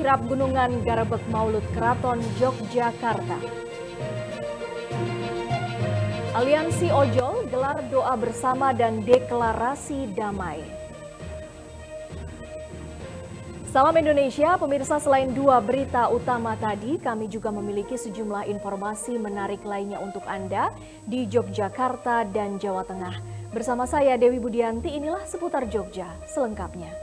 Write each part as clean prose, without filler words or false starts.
kirap gunungan Garebeg Maulud Keraton Yogyakarta. Aliansi Ojol gelar doa bersama dan deklarasi damai. Salam Indonesia, pemirsa, selain dua berita utama tadi, kami juga memiliki sejumlah informasi menarik lainnya untuk Anda di Yogyakarta dan Jawa Tengah. Bersama saya Dewi Budianti, inilah seputar Jogja selengkapnya.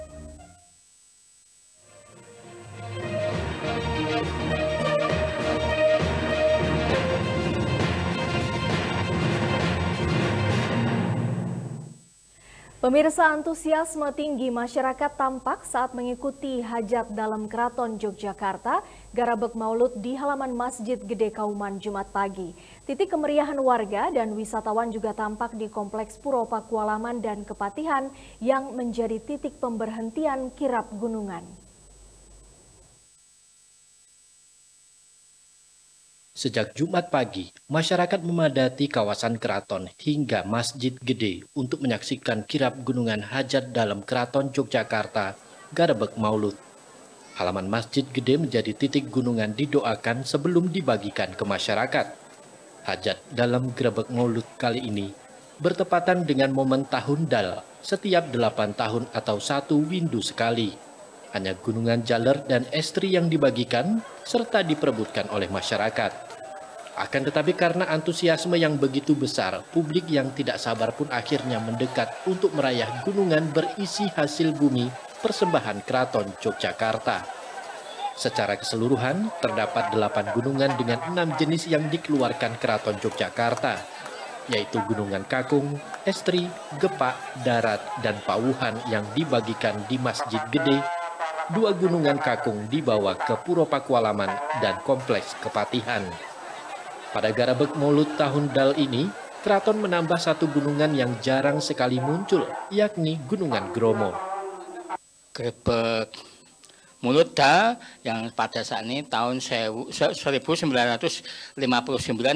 Pemirsa, antusiasme tinggi masyarakat tampak saat mengikuti hajat dalam Keraton Yogyakarta, Garebeg Maulud di halaman Masjid Gede Kauman Jumat pagi. Titik kemeriahan warga dan wisatawan juga tampak di Kompleks Puro Pakualaman dan Kepatihan yang menjadi titik pemberhentian kirap gunungan. Sejak Jumat pagi, masyarakat memadati kawasan keraton hingga Masjid Gede untuk menyaksikan kirap gunungan hajat dalam Keraton Yogyakarta, Garebeg Maulud. Halaman Masjid Gede menjadi titik gunungan didoakan sebelum dibagikan ke masyarakat. Hajat dalam Garebeg Maulud kali ini bertepatan dengan momen tahun Dal setiap 8 tahun atau 1 windu sekali. Hanya gunungan jaler dan estri yang dibagikan serta diperebutkan oleh masyarakat. Akan tetapi karena antusiasme yang begitu besar, publik yang tidak sabar pun akhirnya mendekat untuk meraih gunungan berisi hasil bumi persembahan Keraton Yogyakarta. Secara keseluruhan, terdapat 8 gunungan dengan 6 jenis yang dikeluarkan Keraton Yogyakarta, yaitu Gunungan Kakung, Estri, Gepak, Darat, dan Pawuhan yang dibagikan di Masjid Gede. 2 gunungan kakung dibawa ke Puro Pakualaman dan Kompleks Kepatihan. Pada Garebeg Maulud tahun Dal ini, keraton menambah 1 gunungan yang jarang sekali muncul, yakni Gunungan Gromo. Garebeg Maulud Dal yang pada saat ini tahun 1959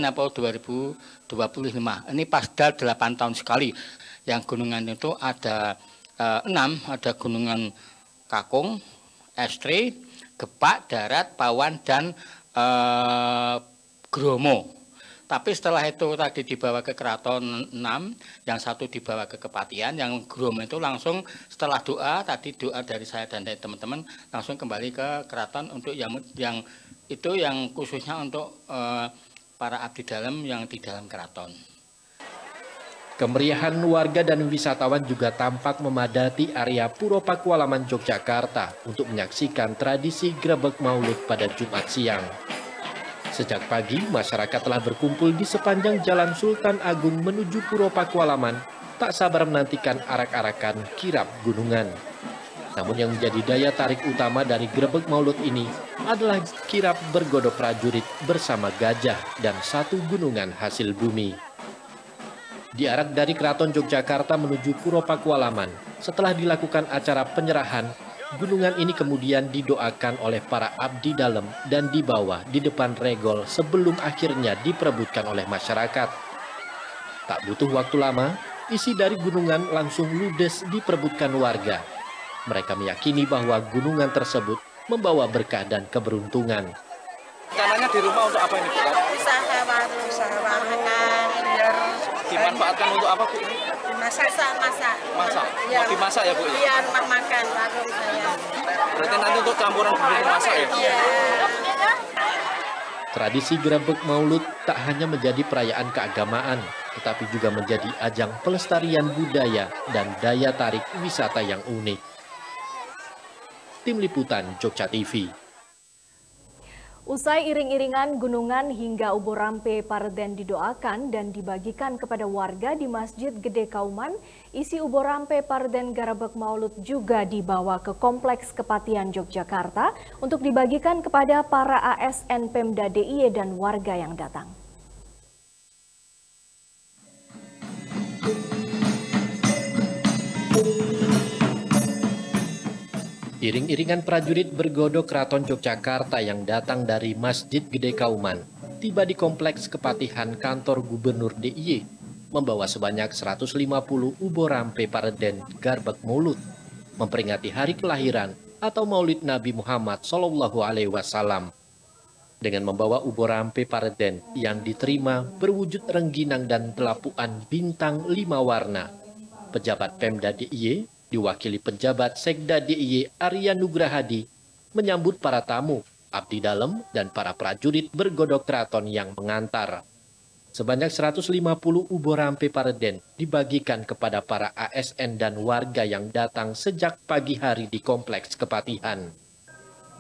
atau 2025. Ini pas Dal 8 tahun sekali. Yang gunungan itu ada 6, ada Gunungan Kakung, Estri, Gepak, Darat, Pawan, dan Gromo. Tapi setelah itu tadi dibawa ke Keraton 6, yang 1 dibawa ke Kepatihan, yang Gromo itu langsung setelah doa, tadi doa dari saya dan dari teman-teman, langsung kembali ke Keraton untuk yang itu yang khususnya untuk para abdi dalam yang di dalam keraton. Kemeriahan warga dan wisatawan juga tampak memadati area Puro Pakualaman Yogyakarta untuk menyaksikan tradisi Garebeg Maulud pada Jumat siang. Sejak pagi, masyarakat telah berkumpul di sepanjang Jalan Sultan Agung menuju Puro Pakualaman, tak sabar menantikan arak-arakan kirap gunungan. Namun yang menjadi daya tarik utama dari Garebeg Maulud ini adalah kirap bergodo prajurit bersama gajah dan 1 gunungan hasil bumi. Diarak dari Keraton Yogyakarta menuju Puro Pakualaman, setelah dilakukan acara penyerahan, gunungan ini kemudian didoakan oleh para abdi dalam dan dibawa di depan regol sebelum akhirnya diperebutkan oleh masyarakat. Tak butuh waktu lama, isi dari gunungan langsung ludes diperebutkan warga. Mereka meyakini bahwa gunungan tersebut membawa berkah dan keberuntungan. Rencananya di rumah untuk apa ini, Bu? Usaha warung biar dimanfaatkan untuk apa, Bu? masak. Masak? Ya. Mau dimasak ya, Bu? Iya, rumah makan warung saya. Berarti nanti untuk campuran bumbu masak ya? Iya. Tradisi Garebeg Maulud tak hanya menjadi perayaan keagamaan, tetapi juga menjadi ajang pelestarian budaya dan daya tarik wisata yang unik. Tim Liputan Jogja TV. Usai iring-iringan gunungan hingga Ubo Rampe Parden didoakan dan dibagikan kepada warga di Masjid Gede Kauman, isi Ubo Rampe Parden Garebeg Maulud juga dibawa ke Kompleks Kepatihan Yogyakarta untuk dibagikan kepada para ASN Pemda DIY dan warga yang datang. Iring-iringan prajurit bergodo Keraton Yogyakarta yang datang dari Masjid Gede Kauman tiba di Kompleks Kepatihan Kantor Gubernur DIY, membawa sebanyak 150 Ubo Rampe Parden Garebeg Maulud, memperingati hari kelahiran atau Maulid Nabi Muhammad SAW. Dengan membawa ubur rampe pareden yang diterima berwujud rengginang dan telapuan bintang 5 warna, pejabat Pemda DIY diwakili penjabat Sekda DIY Arya Nugrahadi menyambut para tamu, abdi dalam, dan para prajurit bergodok keraton yang mengantar. Sebanyak 150 ubur rampe pareden dibagikan kepada para ASN dan warga yang datang sejak pagi hari di Kompleks Kepatihan.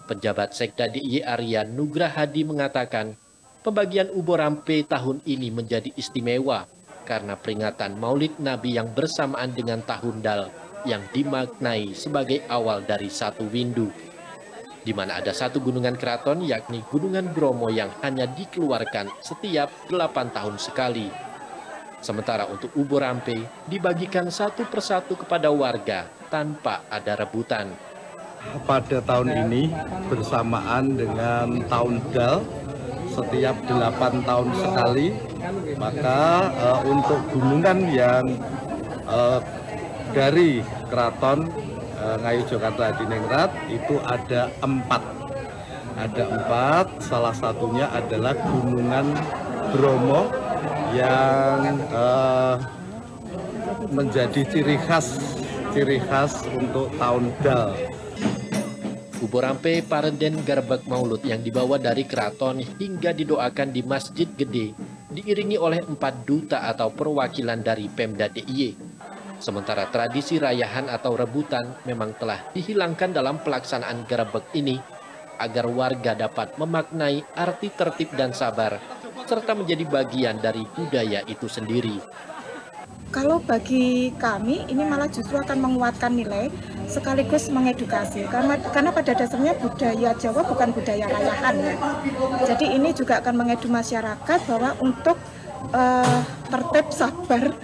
Penjabat Sekda DIY Arya Nugrahadi mengatakan, pembagian ubur rampe tahun ini menjadi istimewa karena peringatan Maulid Nabi yang bersamaan dengan Tahun Dal yang dimaknai sebagai awal dari satu windu, di mana ada satu gunungan keraton yakni Gunungan Bromo yang hanya dikeluarkan setiap 8 tahun sekali. Sementara untuk ubur rampe dibagikan satu persatu kepada warga tanpa ada rebutan. Pada tahun ini bersamaan dengan Tahun Dal setiap 8 tahun sekali, maka untuk gunungan yang dari Keraton Ngayogyakarta Hadiningrat itu ada 4. Ada 4, salah satunya adalah Gunungan Bromo yang menjadi ciri khas untuk Tahun Dal. Ubur rampe pareden Garbek Maulud yang dibawa dari keraton hingga didoakan di Masjid Gede diiringi oleh 4 duta atau perwakilan dari Pemda DIY. Sementara tradisi rayahan atau rebutan memang telah dihilangkan dalam pelaksanaan Garbek ini agar warga dapat memaknai arti tertib dan sabar serta menjadi bagian dari budaya itu sendiri. Kalau bagi kami ini malah justru akan menguatkan nilai sekaligus mengedukasi karena pada dasarnya budaya Jawa bukan budaya rayahan ya. Jadi ini juga akan mengedukasi masyarakat bahwa untuk tertib sabar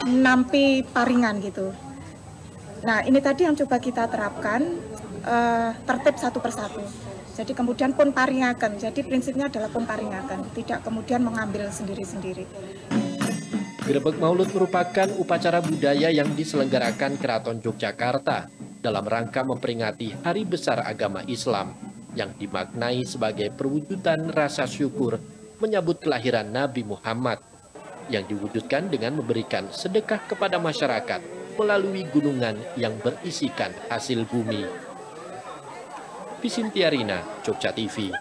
nampi paringan gitu. Nah ini tadi yang coba kita terapkan, tertib satu persatu. Jadi kemudian pun paringaken. Jadi prinsipnya adalah pun paringaken, tidak kemudian mengambil sendiri-sendiri. Grebek Maulud merupakan upacara budaya yang diselenggarakan Keraton Yogyakarta dalam rangka memperingati Hari Besar Agama Islam yang dimaknai sebagai perwujudan rasa syukur menyambut kelahiran Nabi Muhammad yang diwujudkan dengan memberikan sedekah kepada masyarakat melalui gunungan yang berisikan hasil bumi. Visintiarina, Jogja TV.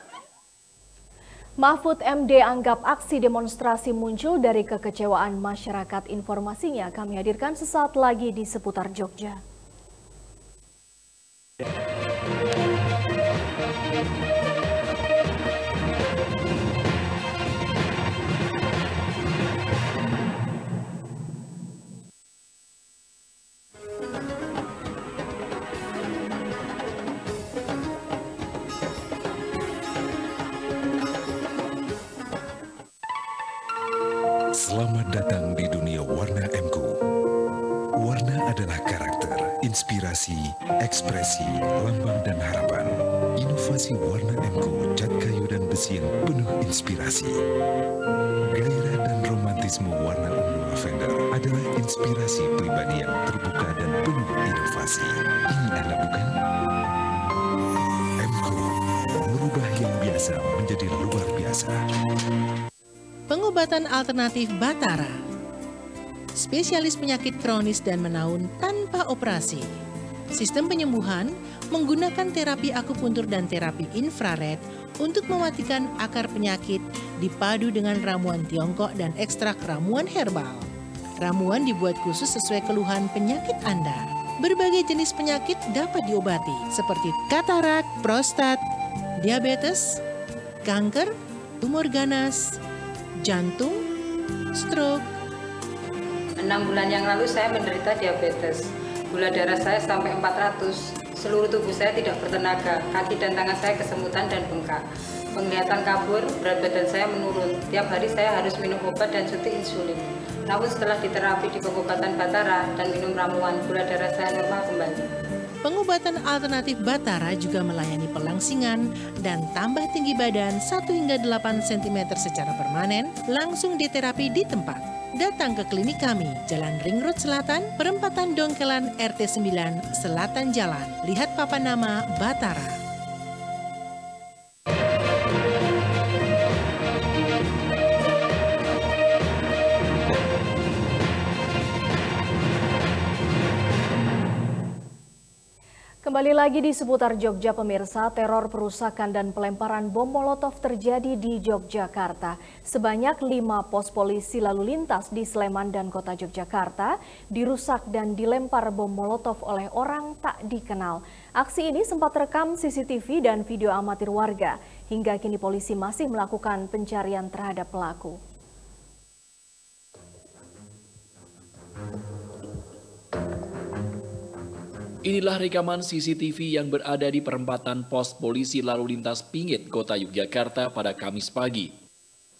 Mahfud MD anggap aksi demonstrasi muncul dari kekecewaan masyarakat. Informasinya kami hadirkan sesaat lagi di seputar Jogja. Selamat datang di dunia warna MQ. Warna adalah karakter, inspirasi, ekspresi, lambang dan harapan. Inovasi warna MQ, cat kayu dan besi yang penuh inspirasi. Gairah dan romantisme warna ungu lavender adalah inspirasi pribadi yang terbuka dan penuh inovasi. Ini Anda bukan? MQ, merubah yang biasa menjadi luar biasa. Pengobatan alternatif Batara, spesialis penyakit kronis dan menaun tanpa operasi. Sistem penyembuhan menggunakan terapi akupuntur dan terapi infrared untuk mematikan akar penyakit dipadu dengan ramuan Tiongkok dan ekstrak ramuan herbal. Ramuan dibuat khusus sesuai keluhan penyakit Anda. Berbagai jenis penyakit dapat diobati seperti katarak, prostat, diabetes, kanker, tumor ganas, jantung, stroke. 6 bulan yang lalu saya menderita diabetes. Gula darah saya sampai 400. Seluruh tubuh saya tidak bertenaga. Kaki dan tangan saya kesemutan dan bengkak. Penglihatan kabur, berat badan saya menurun. Tiap hari saya harus minum obat dan suntik insulin. Namun setelah diterapi di pengobatan Batara dan minum ramuan, gula darah saya normal kembali. Pengobatan alternatif Batara juga melayani pelangsingan dan tambah tinggi badan 1 hingga 8 cm secara permanen langsung diterapi di tempat. Datang ke klinik kami, Jalan Ring Road Selatan, Perempatan Dongkelan RT 9, Selatan Jalan. Lihat papan nama Batara. Kembali lagi di seputar Jogja pemirsa, teror perusakan dan pelemparan bom molotov terjadi di Yogyakarta. Sebanyak 5 pos polisi lalu lintas di Sleman dan kota Yogyakarta dirusak dan dilempar bom molotov oleh orang tak dikenal. Aksi ini sempat rekam CCTV dan video amatir warga. Hingga kini polisi masih melakukan pencarian terhadap pelaku. Inilah rekaman CCTV yang berada di perempatan pos polisi lalu lintas Pingit, kota Yogyakarta pada Kamis pagi.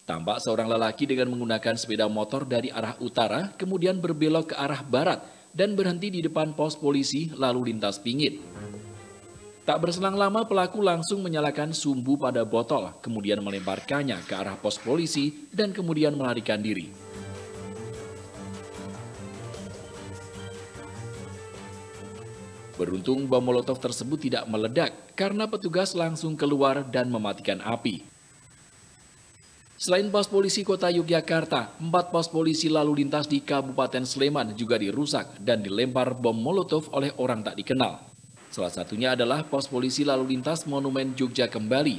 Tampak seorang lelaki dengan menggunakan sepeda motor dari arah utara, kemudian berbelok ke arah barat dan berhenti di depan pos polisi lalu lintas Pingit. Tak berselang lama pelaku langsung menyalakan sumbu pada botol, kemudian melemparkannya ke arah pos polisi dan kemudian melarikan diri. Beruntung bom molotov tersebut tidak meledak karena petugas langsung keluar dan mematikan api. Selain pos polisi kota Yogyakarta, 4 pos polisi lalu lintas di Kabupaten Sleman juga dirusak dan dilempar bom molotov oleh orang tak dikenal. Salah satunya adalah pos polisi lalu lintas Monumen Jogja Kembali.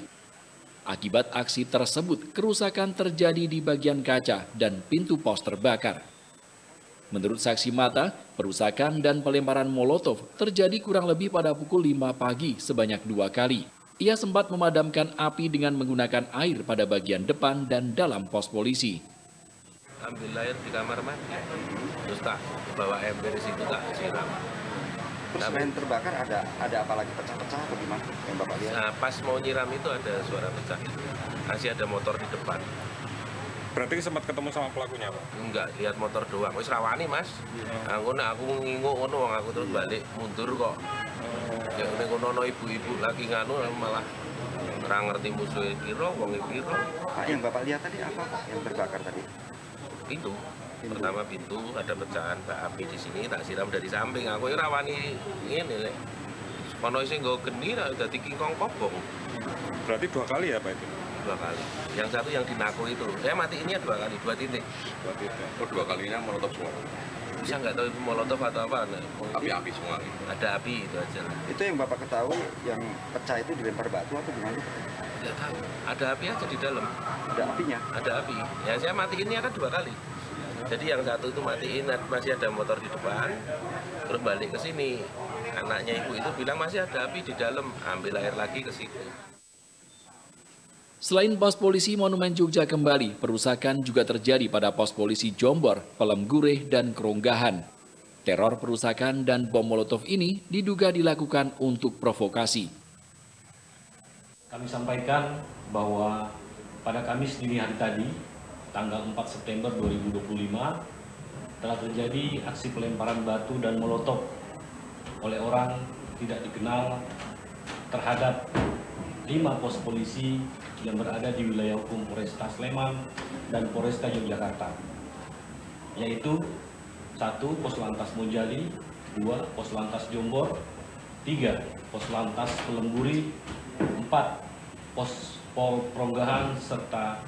Akibat aksi tersebut, kerusakan terjadi di bagian kaca dan pintu pos terbakar. Menurut saksi mata, perusakan dan pelemparan molotov terjadi kurang lebih pada pukul 5 pagi sebanyak 2 kali. Ia sempat memadamkan api dengan menggunakan air pada bagian depan dan dalam pos polisi. Ambil air di kamar mandi, terus tak bawa ember di situ tak siram. Terus selain terbakar ada apa lagi, pecah-pecah atau gimana yang Bapak lihat? Nah, pas mau nyiram itu ada suara pecah. Masih ada motor di depan. Berarti sempat ketemu sama pelakunya, Pak? Enggak, lihat motor doang. Wis rawani, Mas. Aku nginguk ngono, aku terus balik mundur kok. Ya nek ngono ibu-ibu lagi nganu malah ora ngerti musuhe piro, wong piro. Pak, yang Bapak lihat tadi apa, Pak, yang terbakar tadi? Pintu. Pertama pintu ada pecahan api di sini, tak siram dari samping. Aku rawani ngene lek. Kono sing nggo geni dadi kingkong kobong. Berarti 2 kali ya, Pak itu? 2 kali. Yang satu yang di Nako itu. Saya matiinnya 2 kali, 2 titik. 2 titik. Oh, 2 kalinya molotov semua. Bisa nggak tahu itu molotov atau apa? Api-api semua. Ada api itu aja. Itu yang Bapak ketahui yang pecah itu dilempar batu atau gimana? Tidak tahu. Ada api aja di dalam. Ada apinya? Ada api. Ya saya matiinnya kan 2 kali. Jadi yang satu itu matiin, masih ada motor di depan, terus balik ke sini. Anaknya ibu itu bilang masih ada api di dalam, ambil air lagi ke situ. Selain pos polisi Monumen Jogja Kembali, perusakan juga terjadi pada pos polisi Jombor, Pelem Gurih, dan Keronggahan. Teror perusakan dan bom molotov ini diduga dilakukan untuk provokasi. Kami sampaikan bahwa pada Kamis dini hari tadi, tanggal 4 September 2025, telah terjadi aksi pelemparan batu dan molotov oleh orang tidak dikenal terhadap 5 pos polisi yang berada di wilayah hukum Polresta Sleman dan Polresta Yogyakarta, yaitu 1 Pos Lantas Mojali, 2 Pos Lantas Jombor, 3 Pos Lantas Pelem Gurih, 4 Pos Pol Keronggahan, serta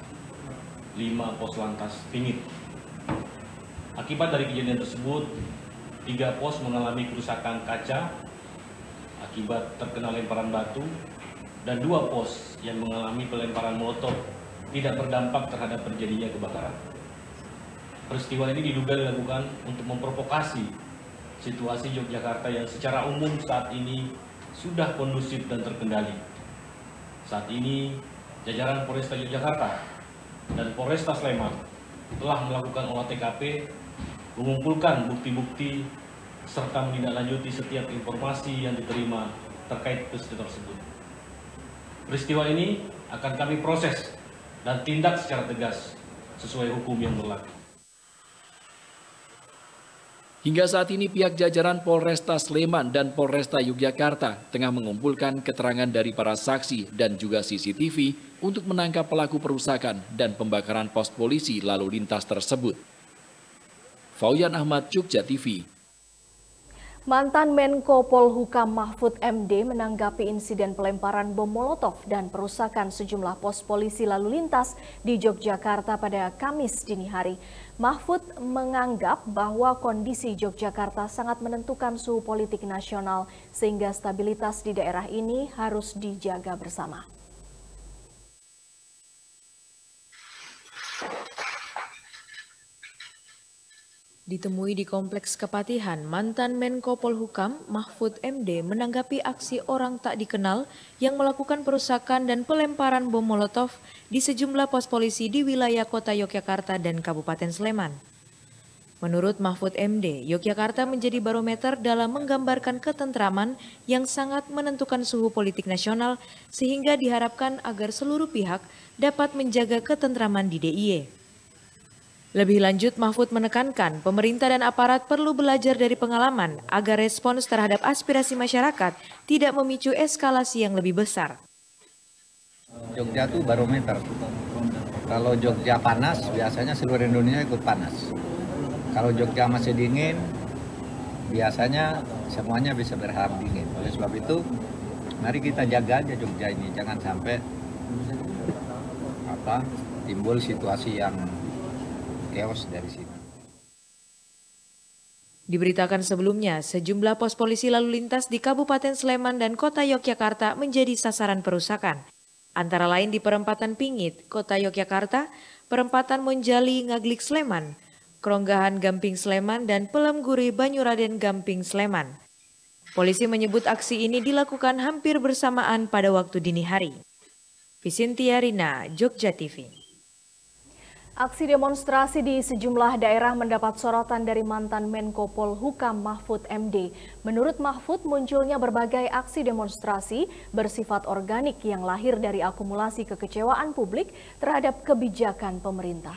5 Pos Lantas Pingit. Akibat dari kejadian tersebut, 3 pos mengalami kerusakan kaca akibat terkena lemparan batu, dan 2 pos yang mengalami pelemparan molotov tidak berdampak terhadap terjadinya kebakaran. Peristiwa ini diduga dilakukan untuk memprovokasi situasi Yogyakarta yang secara umum saat ini sudah kondusif dan terkendali. Saat ini, jajaran Polresta Yogyakarta dan Polresta Sleman telah melakukan olah TKP, mengumpulkan bukti-bukti, serta menindaklanjuti setiap informasi yang diterima terkait peristiwa tersebut. Peristiwa ini akan kami proses dan tindak secara tegas sesuai hukum yang berlaku. Hingga saat ini pihak jajaran Polresta Sleman dan Polresta Yogyakarta tengah mengumpulkan keterangan dari para saksi dan juga CCTV untuk menangkap pelaku perusakan dan pembakaran pos polisi lalu lintas tersebut. Fauyan Ahmad, Jogja TV. Mantan Menko Polhukam Mahfud MD menanggapi insiden pelemparan bom Molotov dan perusakan sejumlah pos polisi lalu lintas di Yogyakarta pada Kamis dini hari. Mahfud menganggap bahwa kondisi Yogyakarta sangat menentukan suhu politik nasional sehingga stabilitas di daerah ini harus dijaga bersama. Ditemui di Kompleks Kepatihan, mantan Menko Polhukam Mahfud MD menanggapi aksi orang tak dikenal yang melakukan perusakan dan pelemparan bom Molotov di sejumlah pos polisi di wilayah kota Yogyakarta dan Kabupaten Sleman. Menurut Mahfud MD, Yogyakarta menjadi barometer dalam menggambarkan ketentraman yang sangat menentukan suhu politik nasional sehingga diharapkan agar seluruh pihak dapat menjaga ketentraman di DIY. Lebih lanjut, Mahfud menekankan pemerintah dan aparat perlu belajar dari pengalaman agar respons terhadap aspirasi masyarakat tidak memicu eskalasi yang lebih besar. Jogja itu barometer. Kalau Jogja panas, biasanya seluruh Indonesia ikut panas. Kalau Jogja masih dingin, biasanya semuanya bisa berharap dingin. Oleh sebab itu, mari kita jaga aja Jogja ini. Jangan sampai timbul situasi yang chaos dari sini. Diberitakan sebelumnya, sejumlah pos polisi lalu lintas di Kabupaten Sleman dan Kota Yogyakarta menjadi sasaran perusakan. Antara lain di Perempatan Pingit, Kota Yogyakarta, Perempatan Monjali Ngaglik Sleman, Keronggahan Gamping Sleman, dan Pelemguri Banyuraden Gamping Sleman. Polisi menyebut aksi ini dilakukan hampir bersamaan pada waktu dini hari. Visintia Rina, Jogja TV. Aksi demonstrasi di sejumlah daerah mendapat sorotan dari mantan Menko Polhukam Mahfud MD. Menurut Mahfud, munculnya berbagai aksi demonstrasi bersifat organik yang lahir dari akumulasi kekecewaan publik terhadap kebijakan pemerintah.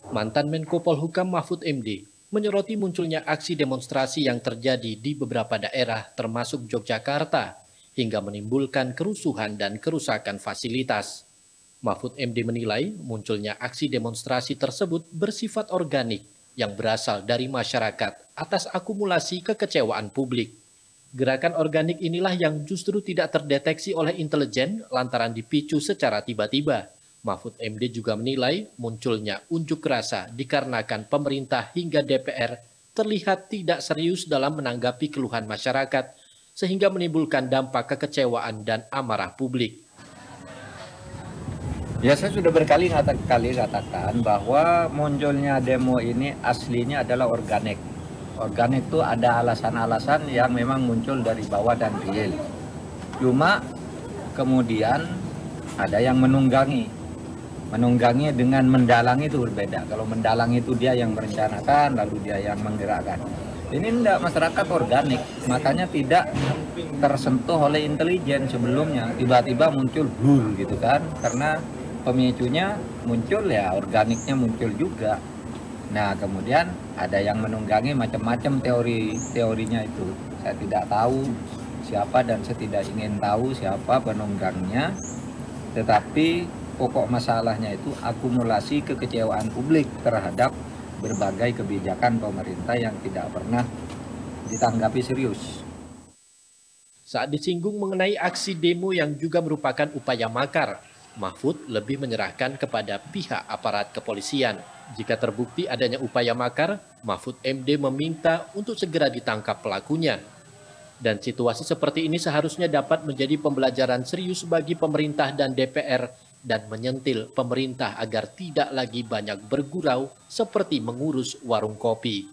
Mantan Menko Polhukam Mahfud MD menyoroti munculnya aksi demonstrasi yang terjadi di beberapa daerah termasuk Yogyakarta hingga menimbulkan kerusuhan dan kerusakan fasilitas. Mahfud MD menilai munculnya aksi demonstrasi tersebut bersifat organik yang berasal dari masyarakat atas akumulasi kekecewaan publik. Gerakan organik inilah yang justru tidak terdeteksi oleh intelijen lantaran dipicu secara tiba-tiba. Mahfud MD juga menilai munculnya unjuk rasa dikarenakan pemerintah hingga DPR terlihat tidak serius dalam menanggapi keluhan masyarakat sehingga menimbulkan dampak kekecewaan dan amarah publik. Ya, saya sudah berkali-kali katakan bahwa munculnya demo ini aslinya adalah organik. Organik itu ada alasan-alasan yang memang muncul dari bawah dan real. Cuma kemudian ada yang menunggangi. Menunggangi dengan mendalangi itu berbeda. Kalau mendalangi itu dia yang merencanakan, lalu dia yang menggerakkan. Ini enggak, masyarakat organik, makanya tidak tersentuh oleh intelijen sebelumnya. Tiba-tiba muncul blur gitu kan, karena pemicunya muncul ya organiknya muncul juga. Nah kemudian ada yang menunggangi macam-macam teorinya itu. Saya tidak tahu siapa dan saya tidak ingin tahu siapa penunggangnya. Tetapi pokok masalahnya itu akumulasi kekecewaan publik terhadap berbagai kebijakan pemerintah yang tidak pernah ditanggapi serius. Saat disinggung mengenai aksi demo yang juga merupakan upaya makar, Mahfud lebih menyerahkan kepada pihak aparat kepolisian. Jika terbukti adanya upaya makar, Mahfud MD meminta untuk segera ditangkap pelakunya. Dan situasi seperti ini seharusnya dapat menjadi pembelajaran serius bagi pemerintah dan DPR dan menyentil pemerintah agar tidak lagi banyak bergurau seperti mengurus warung kopi.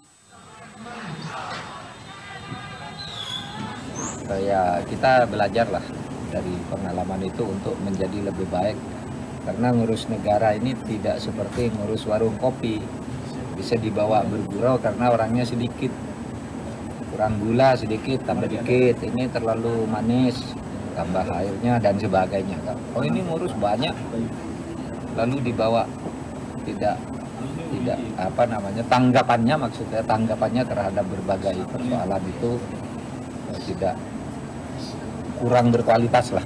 Ya, kita belajarlah dari pengalaman itu untuk menjadi lebih baik. Karena ngurus negara ini tidak seperti ngurus warung kopi. Bisa dibawa bergurau karena orangnya sedikit. Kurang gula sedikit, tambah dikit. Ini terlalu manis, tambah airnya dan sebagainya. Oh ini ngurus banyak, lalu dibawa tidak tanggapannya, maksudnya tanggapannya terhadap berbagai persoalan itu tidak kurang berkualitas lah.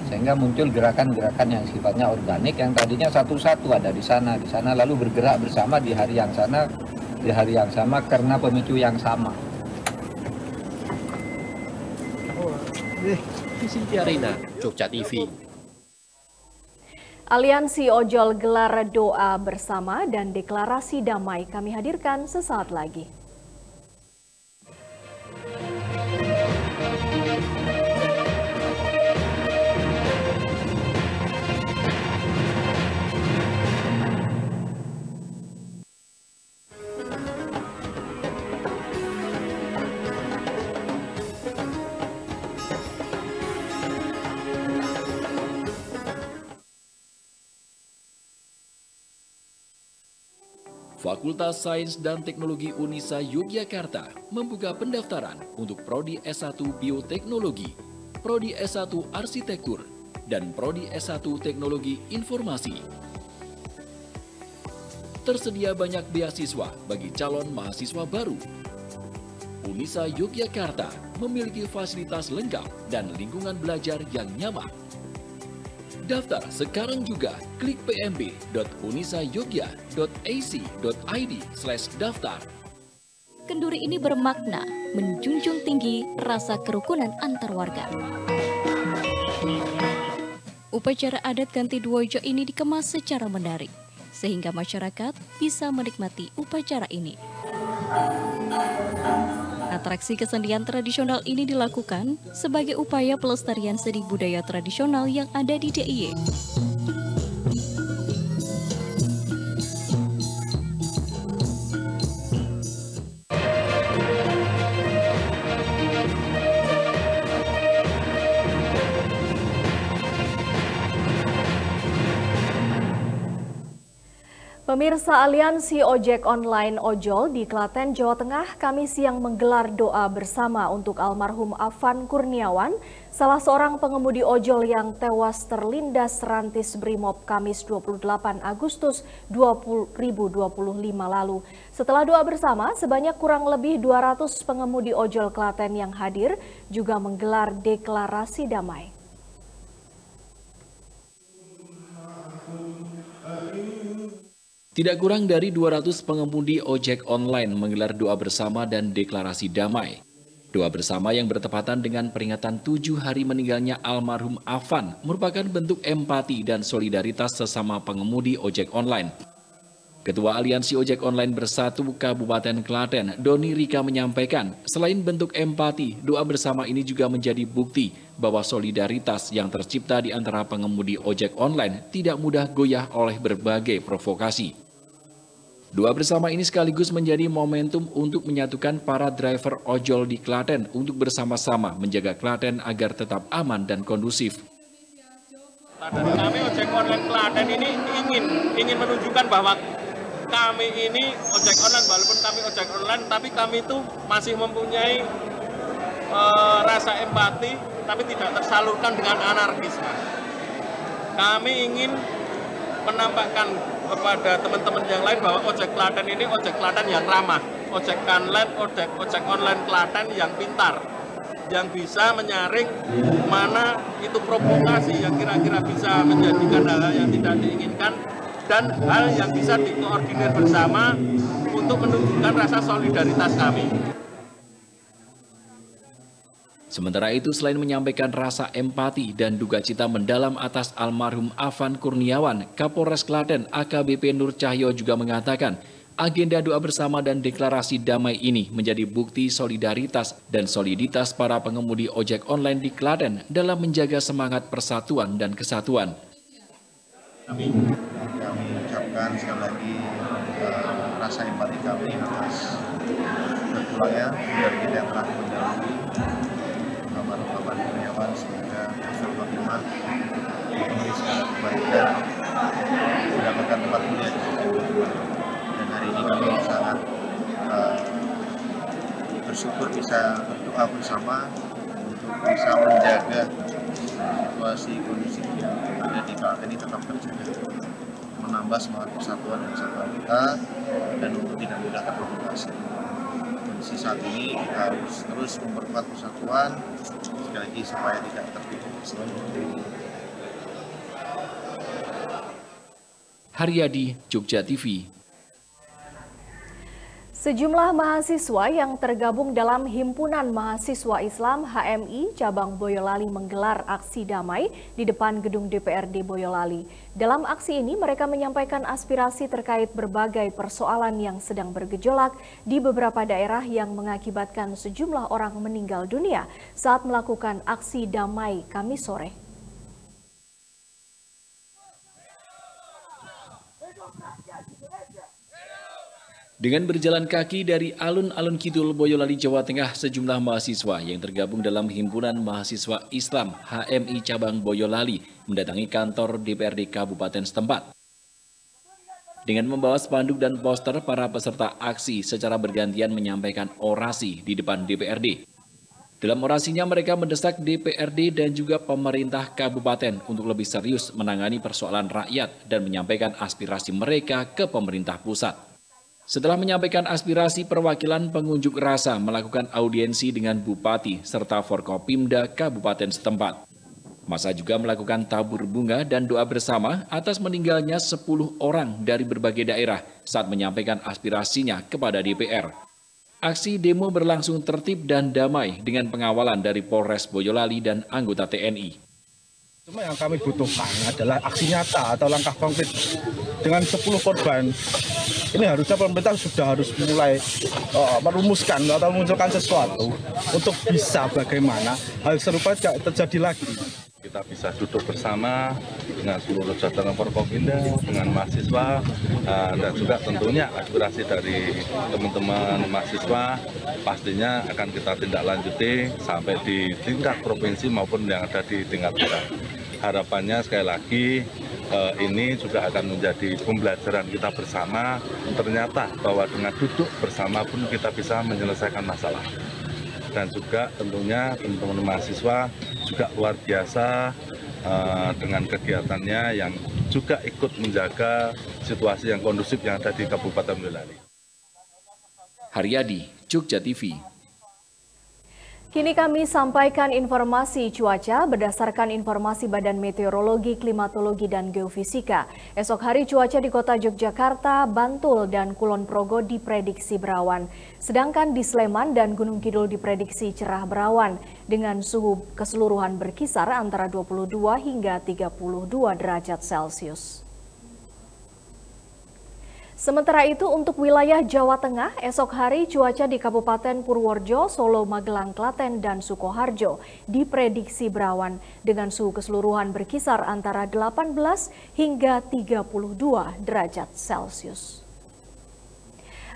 Sehingga muncul gerakan-gerakan yang sifatnya organik yang tadinya satu-satu ada di sana lalu bergerak bersama di hari yang sama karena pemicu yang sama. Arena, Jogja TV. Aliansi Ojol gelar doa bersama dan deklarasi damai kami hadirkan sesaat lagi. Fakultas Sains dan Teknologi Unisa Yogyakarta membuka pendaftaran untuk Prodi S1 Bioteknologi, Prodi S1 Arsitektur, dan Prodi S1 Teknologi Informasi. Tersedia banyak beasiswa bagi calon mahasiswa baru. Unisa Yogyakarta memiliki fasilitas lengkap dan lingkungan belajar yang nyaman. Daftar sekarang juga, klik pmb.unisayogya.ac.id/daftar. Kenduri ini bermakna menjunjung tinggi rasa kerukunan antar warga. Upacara adat ganti Dwojo ini dikemas secara menarik, sehingga masyarakat bisa menikmati upacara ini. Atraksi kesenian tradisional ini dilakukan sebagai upaya pelestarian seni budaya tradisional yang ada di DIY. Pemirsa, Aliansi Ojek Online Ojol di Klaten, Jawa Tengah, Kamis siang menggelar doa bersama untuk almarhum Afan Kurniawan, salah seorang pengemudi ojol yang tewas terlindas rantis Brimob Kamis 28 Agustus 2025 lalu. Setelah doa bersama, sebanyak kurang lebih 200 pengemudi ojol Klaten yang hadir juga menggelar deklarasi damai. Tidak kurang dari 200 pengemudi ojek online menggelar doa bersama dan deklarasi damai. Doa bersama yang bertepatan dengan peringatan 7 hari meninggalnya almarhum Afan merupakan bentuk empati dan solidaritas sesama pengemudi ojek online. Ketua Aliansi Ojek Online Bersatu Kabupaten Klaten, Doni Rika menyampaikan, selain bentuk empati, doa bersama ini juga menjadi bukti bahwa solidaritas yang tercipta di antara pengemudi ojek online tidak mudah goyah oleh berbagai provokasi. Doa bersama ini sekaligus menjadi momentum untuk menyatukan para driver ojol di Klaten untuk bersama-sama menjaga Klaten agar tetap aman dan kondusif. Kami ojek online Klaten ini ingin menunjukkan bahwa kami ini ojek online, walaupun kami ojek online, tapi kami itu masih mempunyai rasa empati, tapi tidak tersalurkan dengan anarkisme. Kami ingin menampakkan kepada teman-teman yang lain bahwa ojek Klaten ini ojek Klaten yang ramah, ojek online Klaten yang pintar, yang bisa menyaring mana itu provokasi yang kira-kira bisa menjadikan hal yang tidak diinginkan dan hal yang bisa dikoordinir bersama untuk menunjukkan rasa solidaritas kami. Sementara itu, selain menyampaikan rasa empati dan duka cita mendalam atas almarhum Afan Kurniawan, Kapolres Klaten AKBP Nur Cahyo juga mengatakan, agenda doa bersama dan deklarasi damai ini menjadi bukti solidaritas dan soliditas para pengemudi ojek online di Klaten dalam menjaga semangat persatuan dan kesatuan. Kami ucapkan sekali lagi rasa empati kami atas berpulangnya dari kita yang telah mendahului Afan Kurniawan, semoga Husnul Khotimah diberi segala kebaikan, mendapatkan tempat mulia di surga. Dan hari ini kami sangat bersyukur bisa berdoa bersama untuk bisa menjaga situasi kondusif yang ada di Klaten ini tetap terjaga, menambah semangat persatuan dan kesatuan kita, dan untuk tidak mudah terprovokasi. Kondisi saat ini kita harus terus memperkuat persatuan sekali lagi supaya tidak terprovokasi. Haryadi, Jogja TV. Sejumlah mahasiswa yang tergabung dalam Himpunan Mahasiswa Islam HMI Cabang Boyolali menggelar aksi damai di depan gedung DPRD Boyolali. Dalam aksi ini mereka menyampaikan aspirasi terkait berbagai persoalan yang sedang bergejolak di beberapa daerah yang mengakibatkan sejumlah orang meninggal dunia saat melakukan aksi damai Kamis sore. Dengan berjalan kaki dari alun-alun kidul Boyolali, Jawa Tengah, sejumlah mahasiswa yang tergabung dalam Himpunan Mahasiswa Islam HMI Cabang Boyolali mendatangi kantor DPRD Kabupaten setempat. Dengan membawa spanduk dan poster, para peserta aksi secara bergantian menyampaikan orasi di depan DPRD. Dalam orasinya mereka mendesak DPRD dan juga pemerintah kabupaten untuk lebih serius menangani persoalan rakyat dan menyampaikan aspirasi mereka ke pemerintah pusat. Setelah menyampaikan aspirasi, perwakilan pengunjuk rasa melakukan audiensi dengan Bupati serta Forkopimda Kabupaten setempat. Massa juga melakukan tabur bunga dan doa bersama atas meninggalnya 10 orang dari berbagai daerah saat menyampaikan aspirasinya kepada DPR. Aksi demo berlangsung tertib dan damai dengan pengawalan dari Polres Boyolali dan anggota TNI. Cuma yang kami butuhkan adalah aksi nyata atau langkah konkret dengan 10 korban. Ini harusnya pemerintah sudah harus mulai merumuskan atau memunculkan sesuatu untuk bisa bagaimana hal serupa tidak terjadi lagi. Kita bisa duduk bersama dengan seluruh jajaran Forkopimda, dengan mahasiswa, dan juga tentunya aspirasi dari teman-teman mahasiswa pastinya akan kita tindak lanjuti sampai di tingkat provinsi maupun yang ada di tingkat daerah. Harapannya sekali lagi ini juga akan menjadi pembelajaran kita bersama, ternyata bahwa dengan duduk bersama pun kita bisa menyelesaikan masalah. Dan juga tentunya teman-teman mahasiswa juga luar biasa dengan kegiatannya yang juga ikut menjaga situasi yang kondusif yang ada di Kabupaten Boyolali. Haryadi, Jogja TV. Kini kami sampaikan informasi cuaca berdasarkan informasi Badan Meteorologi, Klimatologi, dan Geofisika. Esok hari cuaca di kota Yogyakarta, Bantul, dan Kulon Progo diprediksi berawan. Sedangkan di Sleman dan Gunung Kidul diprediksi cerah berawan dengan suhu keseluruhan berkisar antara 22 hingga 32 derajat Celcius. Sementara itu untuk wilayah Jawa Tengah, esok hari cuaca di Kabupaten Purworejo, Solo, Magelang, Klaten, dan Sukoharjo diprediksi berawan dengan suhu keseluruhan berkisar antara 18 hingga 32 derajat Celcius.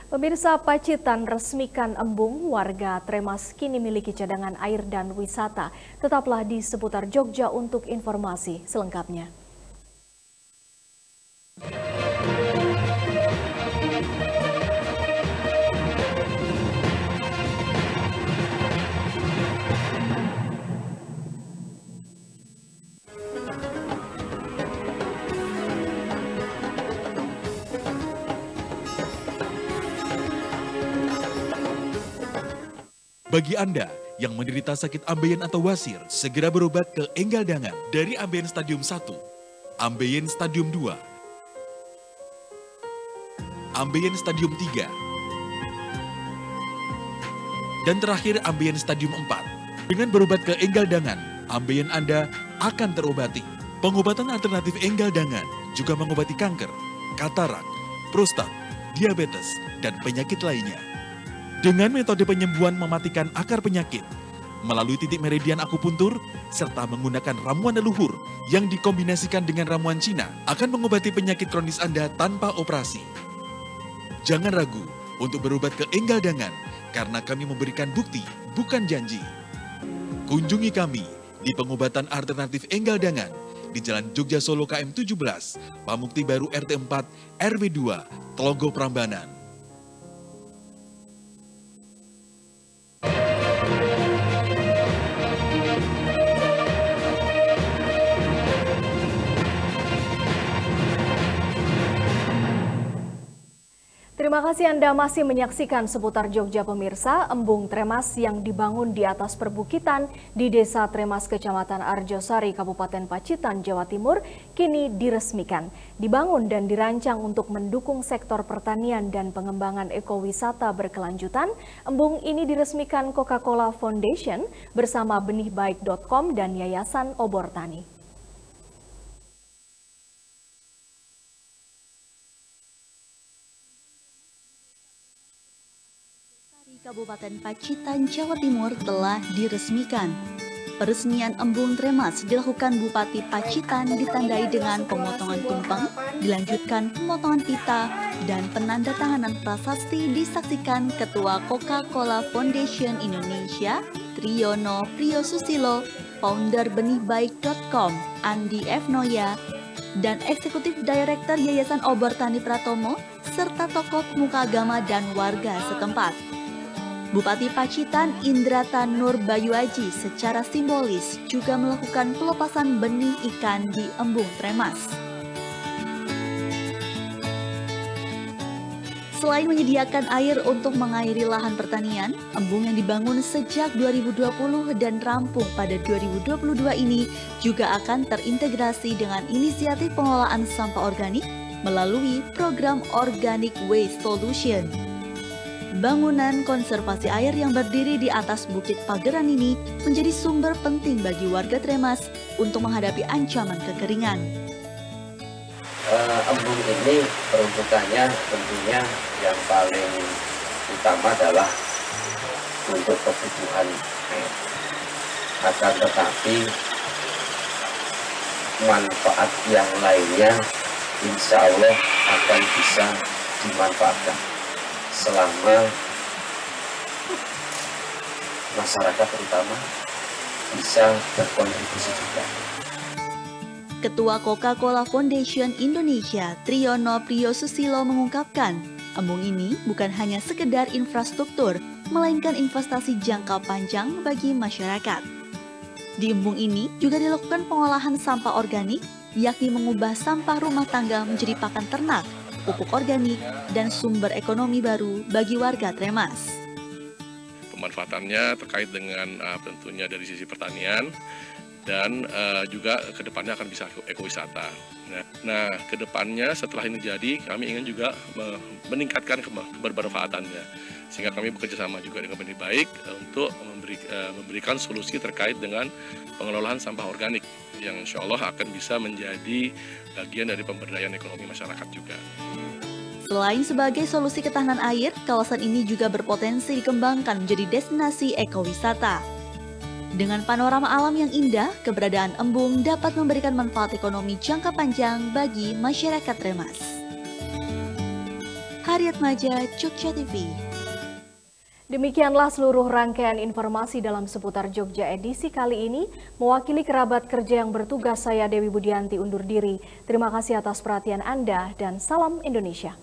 Pemirsa, Pacitan resmikan embung, warga Tremas kini miliki cadangan air dan wisata. Tetaplah di seputar Jogja untuk informasi selengkapnya. Bagi Anda yang menderita sakit ambeien atau wasir, segera berobat ke Enggal Dangan dari ambeien stadium 1, ambeien stadium 2, ambeien stadium 3, dan terakhir ambeien stadium 4. Dengan berobat ke Enggal Dangan, ambeien Anda akan terobati. Pengobatan alternatif Enggal Dangan juga mengobati kanker, katarak, prostat, diabetes, dan penyakit lainnya. Dengan metode penyembuhan mematikan akar penyakit, melalui titik meridian akupuntur, serta menggunakan ramuan leluhur yang dikombinasikan dengan ramuan Cina, akan mengobati penyakit kronis Anda tanpa operasi. Jangan ragu untuk berobat ke Enggal Dangan, karena kami memberikan bukti, bukan janji. Kunjungi kami di pengobatan alternatif Enggal Dangan, di Jalan Jogja Solo KM 17, Pamukti Baru RT 4, RW 2, Telogo Prambanan. Terima Terima kasih Anda masih menyaksikan Seputar Jogja pemirsa. Embung Tremas yang dibangun di atas perbukitan di Desa Tremas, Kecamatan Arjosari, Kabupaten Pacitan, Jawa Timur, kini diresmikan. Dibangun dan dirancang untuk mendukung sektor pertanian dan pengembangan ekowisata berkelanjutan, embung ini diresmikan Coca-Cola Foundation bersama benihbaik.com dan Yayasan Obor Tani. Kabupaten Pacitan, Jawa Timur telah diresmikan. Peresmian Embung Tremas dilakukan Bupati Pacitan ditandai dengan pemotongan tumpeng, dilanjutkan pemotongan pita, dan penandatanganan prasasti disaksikan Ketua Coca-Cola Foundation Indonesia, Triyono Priyosusilo, founder benihbaik.com, Andi F. Noya, dan Eksekutif Director Yayasan Obor Tani Pratomo, serta tokoh pemuka agama dan warga setempat. Bupati Pacitan Indratan Nur Bayuaji secara simbolis juga melakukan pelepasan benih ikan di Embung Tremas. Selain menyediakan air untuk mengairi lahan pertanian, embung yang dibangun sejak 2020 dan rampung pada 2022 ini juga akan terintegrasi dengan inisiatif pengelolaan sampah organik melalui program Organic Waste Solution. Bangunan konservasi air yang berdiri di atas Bukit Pageran ini menjadi sumber penting bagi warga Tremas untuk menghadapi ancaman kekeringan. Embung ini peruntukannya tentunya yang paling utama adalah untuk kebutuhan air. Akan tetapi manfaat yang lainnya insya Allah akan bisa dimanfaatkan selama masyarakat terutama bisa berkontribusi juga. Ketua Coca-Cola Foundation Indonesia, Triyono Priyosusilo mengungkapkan, embung ini bukan hanya sekedar infrastruktur, melainkan investasi jangka panjang bagi masyarakat. Di embung ini juga dilakukan pengolahan sampah organik, yakni mengubah sampah rumah tangga menjadi pakan ternak, pupuk organik, dan sumber ekonomi baru bagi warga Tremas. Pemanfaatannya terkait dengan tentunya dari sisi pertanian dan juga kedepannya akan bisa ekowisata. Nah, kedepannya setelah ini jadi, kami ingin juga meningkatkan kebermanfaatannya, sehingga kami bekerja sama juga dengan Benih Baik untuk memberikan solusi terkait dengan pengelolaan sampah organik yang insya Allah akan bisa menjadi bagian dari pemberdayaan ekonomi masyarakat juga. Selain sebagai solusi ketahanan air, kawasan ini juga berpotensi dikembangkan menjadi destinasi ekowisata. Dengan panorama alam yang indah, keberadaan embung dapat memberikan manfaat ekonomi jangka panjang bagi masyarakat Tremas. Haryatmaja, Jogja TV. Demikianlah seluruh rangkaian informasi dalam Seputar Jogja edisi kali ini. Mewakili kerabat kerja yang bertugas, saya Dewi Budianti undur diri. Terima kasih atas perhatian Anda dan salam Indonesia.